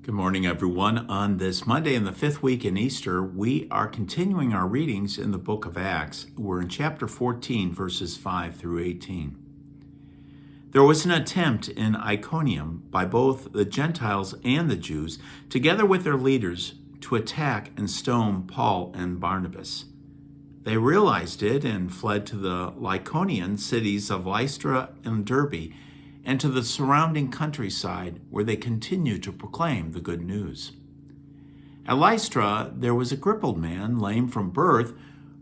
Good morning, everyone. On this Monday in the fifth week in Easter, we are continuing our readings in the book of Acts. We're in chapter 14, verses 5 through 18. There was an attempt in Iconium by both the Gentiles and the Jews, together with their leaders, to attack and stone Paul and Barnabas. They realized it and fled to the Lycaonian cities of Lystra and Derbe, and to the surrounding countryside, where they continued to proclaim the good news. At Lystra, there was a crippled man, lame from birth,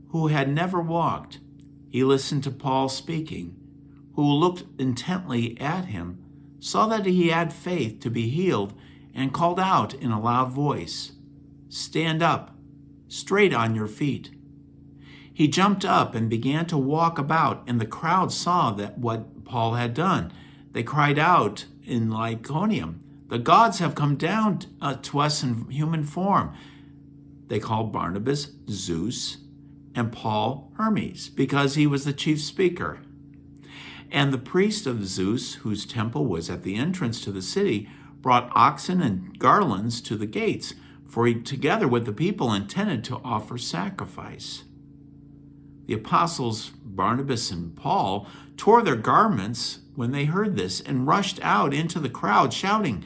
who had never walked. He listened to Paul speaking, who looked intently at him, saw that he had faith to be healed, and called out in a loud voice, "Stand up, straight on your feet." He jumped up and began to walk about, and the crowd saw that what Paul had done. They cried out in Lycaonium, "The gods have come down to us in human form." They called Barnabas Zeus and Paul Hermes, because he was the chief speaker. And the priest of Zeus, whose temple was at the entrance to the city, brought oxen and garlands to the gates, for he, together with the people, intended to offer sacrifice. The apostles Barnabas and Paul tore their garments when they heard this and rushed out into the crowd, shouting,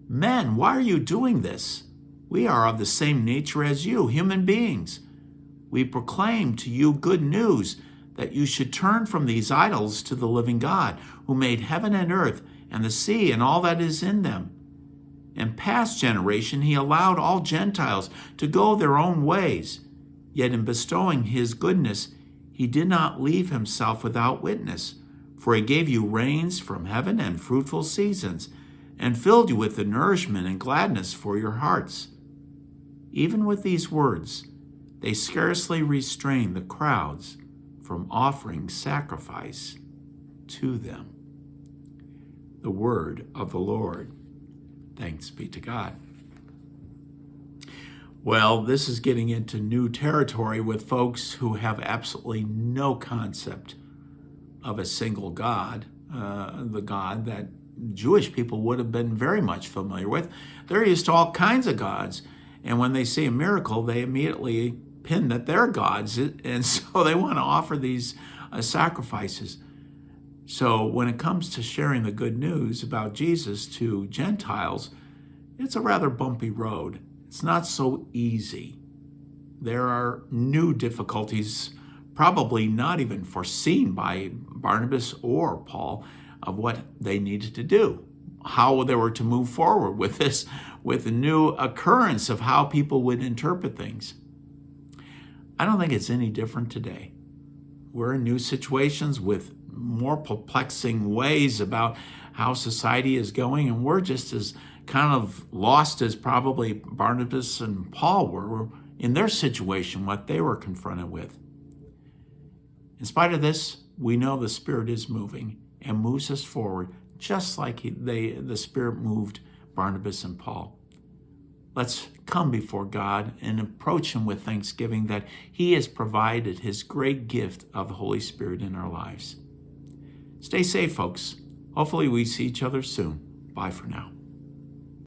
"Men, why are you doing this? We are of the same nature as you, human beings. We proclaim to you good news, that you should turn from these idols to the living God, who made heaven and earth and the sea and all that is in them. In past generation he allowed all Gentiles to go their own ways, yet in bestowing his goodness he did not leave himself without witness, for he gave you rains from heaven and fruitful seasons, and filled you with the nourishment and gladness for your hearts." Even with these words, they scarcely restrained the crowds from offering sacrifice to them. The word of the Lord. Thanks be to God. Well, this is getting into new territory with folks who have absolutely no concept of a single God, the God that Jewish people would have been very much familiar with. They're used to all kinds of gods, and when they see a miracle, they immediately pin that they're gods, and so they want to offer these sacrifices. So when it comes to sharing the good news about Jesus to Gentiles, it's a rather bumpy road. It's not so easy. There are new difficulties, probably not even foreseen by Barnabas or Paul, of what they needed to do, how they were to move forward with this, with a new occurrence of how people would interpret things. I don't think it's any different today. We're in new situations with more perplexing ways about how society is going, and we're just as kind of lost as probably Barnabas and Paul were in their situation, what they were confronted with. In spite of this, we know the Spirit is moving and moves us forward, just like the Spirit moved Barnabas and Paul. Let's come before God and approach Him with thanksgiving that He has provided His great gift of the Holy Spirit in our lives. Stay safe, folks. Hopefully we see each other soon. Bye for now.